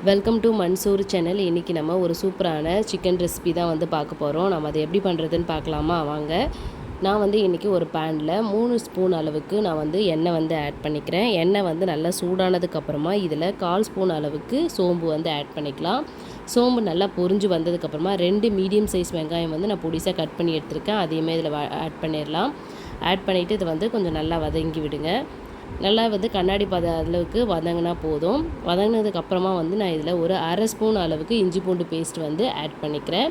Welcome to Mansoor channel. இன்றைக்கி நம்ம ஒரு சூப்பரான சிக்கன் ரெசிபி தான் வந்து பார்க்க போகிறோம். நம்ம அதை எப்படி பண்ணுறதுன்னு பார்க்கலாமா வாங்க. நான் வந்து இன்றைக்கி ஒரு பேனில் 3 ஸ்பூன் அளவுக்கு நான் வந்து எண்ணெய் வந்து ஆட் பண்ணிக்கிறேன். எண்ணெய் வந்து நல்லா சூடானதுக்கப்புறமா இதில் 1/4 ஸ்பூன் அளவுக்கு சோம்பு வந்து ஆட் பண்ணிக்கலாம். சோம்பு நல்லா பொரிஞ்சு வந்ததுக்கப்புறமா 2 மீடியம் சைஸ் வெங்காயம் வந்து நான் பொடிசாக கட் பண்ணி எடுத்துருக்கேன். அதையுமே இதில் ஆட் பண்ணிடலாம். ஆட் பண்ணிவிட்டு இதை வந்து கொஞ்சம் நல்லா வதங்கி விடுங்க. நல்லா வந்து கண்ணாடி அளவுக்கு வதங்கினா போதும். வதங்கினதுக்கப்புறமா வந்து நான் இதில் ஒரு 1/2 ஸ்பூன் அளவுக்கு இஞ்சி பூண்டு பேஸ்ட் வந்து ஆட் பண்ணிக்கிறேன்.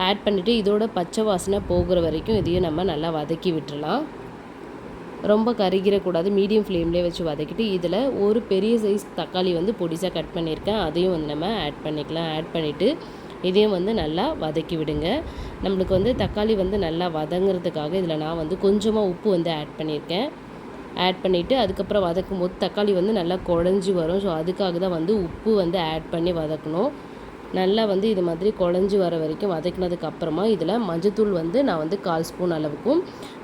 ஆட் பண்ணிவிட்டு இதோட பச்சை வாசனை போகிற வரைக்கும் இதையும் நம்ம நல்லா வதக்கி விட்டுறலாம். ரொம்ப கருகிடக்கூடாது, மீடியம் ஃப்ளேம்லேயே வச்சு வதக்கிட்டு இதில் ஒரு பெரிய சைஸ் தக்காளி வந்து பொடிசாக கட் பண்ணியிருக்கேன். அதையும் வந்து நம்ம ஆட் பண்ணிக்கலாம். ஆட் பண்ணிவிட்டு இதையும் வந்து நல்லா வதக்கி விடுங்க. நம்மளுக்கு வந்து தக்காளி வந்து நல்லா வதங்கிறதுக்காக இதில் நான் வந்து கொஞ்சமாக உப்பு வந்து ஆட் பண்ணியிருக்கேன். ஆட் பண்ணிவிட்டு அதுக்கப்புறம் வதக்கும் போது தக்காளி வந்து நல்லா குழஞ்சி வரும். ஸோ அதுக்காக தான் வந்து உப்பு வந்து ஆட் பண்ணி வதக்கணும். நல்லா வந்து இது மாதிரி குழஞ்சி வர வரைக்கும் வதக்கினதுக்கப்புறமா இதில் மஞ்சத்தூள் வந்து நான் வந்து 1/4 ஸ்பூன் அளவுக்கும்,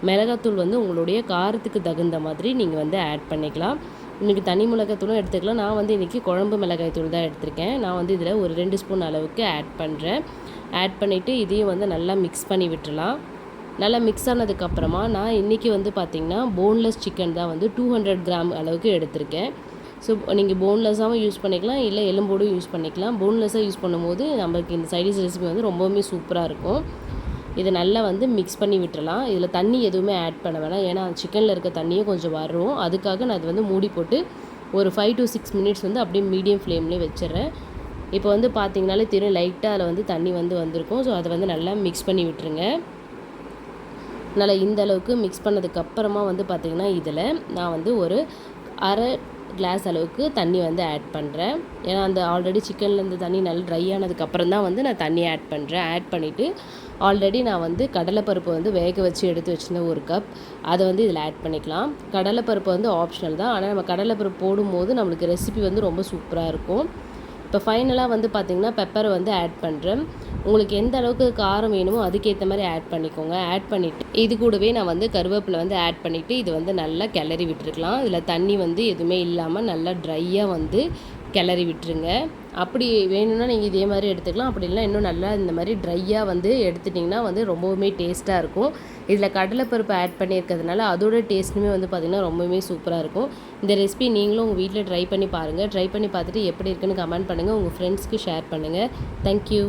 மிளகாத்தூள் வந்து உங்களுடைய காரத்துக்கு தகுந்த மாதிரி நீங்கள் வந்து ஆட் பண்ணிக்கலாம். இன்றைக்கி தனி மிளகாத்தூளும் எடுத்துக்கலாம். நான் வந்து இன்றைக்கி குழம்பு மிளகாய் தூள் தான் எடுத்திருக்கேன். நான் வந்து இதில் ஒரு 2 ஸ்பூன் அளவுக்கு ஆட் பண்ணுறேன். ஆட் பண்ணிவிட்டு இதையும் வந்து நல்லா மிக்ஸ் பண்ணி விட்டுறலாம். நல்லா மிக்ஸ் ஆனதுக்கப்புறமா நான் இன்றைக்கி வந்து பார்த்திங்கன்னா போன்லெஸ் சிக்கன் தான் வந்து 200 கிராம் அளவுக்கு எடுத்திருக்கேன். ஸோ நீங்கள் போன்லெஸ்ஸாகவும் யூஸ் பண்ணிக்கலாம், இல்லை எலும்போடும் யூஸ் பண்ணிக்கலாம். போன்லெஸ்ஸாக யூஸ் பண்ணும்போது நம்மளுக்கு இந்த சைடிஷ் ரெசிபி வந்து ரொம்பவுமே சூப்பராக இருக்கும். இதை நல்லா வந்து மிக்ஸ் பண்ணி விட்டுறலாம். இதில் தண்ணி எதுவுமே ஆட் பண்ண வேணாம், ஏன்னா சிக்கனில் இருக்க தண்ணியும் கொஞ்சம் வரும். அதுக்காக நான் அது வந்து மூடி போட்டு ஒரு 5 to 6 மினிட்ஸ் வந்து அப்படியே மீடியம் ஃப்ளேம்லேயே வச்சிடுறேன். இப்போ வந்து பார்த்திங்கனாலே தெரியும், லைட்டாக அதில் வந்து தண்ணி வந்து வந்திருக்கும். ஸோ அதை வந்து நல்லா மிக்ஸ் பண்ணி விட்டுருங்க. நல்லா இந்த அளவுக்கு மிக்ஸ் பண்ணதுக்கப்புறமா வந்து பார்த்திங்கன்னா இதில் நான் வந்து ஒரு 1/2 கிளாஸ் அளவுக்கு தண்ணி வந்து ஆட் பண்ணுறேன். ஏன்னா அந்த ஆல்ரெடி சிக்கன்லேருந்து தண்ணி நல்லா ட்ரை ஆனதுக்கப்புறம் தான் வந்து நான் தண்ணி ஆட் பண்ணுறேன். ஆட் பண்ணிவிட்டு ஆல்ரெடி நான் வந்து கடலைப்பருப்பு வந்து வேக வச்சு எடுத்து வச்சுருந்தேன் 1 கப். அதை வந்து இதில் ஆட் பண்ணிக்கலாம். கடலைப்பருப்பு வந்து ஆப்ஷனல் தான், ஆனால் நம்ம கடலைப்பருப்பு போடும்போது நம்மளுக்கு ரெசிபி வந்து ரொம்ப சூப்பராக இருக்கும். இப்போ ஃபைனலாக வந்து பார்த்திங்கன்னா பெப்பரை வந்து ஆட் பண்ணுறேன். உங்களுக்கு எந்த அளவுக்கு காரம் வேணுமோ அதுக்கேற்ற மாதிரி ஆட் பண்ணிக்கோங்க. ஆட் பண்ணிவிட்டு இது கூடவே நான் வந்து கருவேப்பிலை வந்து ஆட் பண்ணிவிட்டு இது வந்து நல்லா கிளறி விட்டுருக்கலாம். இதில் தண்ணி வந்து எதுவுமே இல்லாமல் நல்லா ட்ரையாக வந்து கிளறி விட்டுருங்க. அப்படி வேணும்னா நீங்கள் இதே மாதிரி எடுத்துக்கலாம். அப்படி இல்லைனா இன்னும் நல்லா இந்த மாதிரி ட்ரையாக வந்து எடுத்துட்டிங்கன்னா வந்து ரொம்பவுமே டேஸ்ட்டாக இருக்கும். இதில் கடலைப்பருப்பு ஆட் பண்ணியிருக்கிறதுனால அதோட டேஸ்ட்டுமே வந்து பார்த்திங்கன்னா ரொம்பவுமே சூப்பராக இருக்கும். இந்த ரெசிபி நீங்களும் உங்கள் வீட்டில் ட்ரை பண்ணி பாருங்கள். ட்ரை பண்ணி பார்த்துட்டு எப்படி இருக்குன்னு கமெண்ட் பண்ணுங்கள். உங்கள் ஃப்ரெண்ட்ஸ்க்கு ஷேர் பண்ணுங்கள். தேங்க்யூ.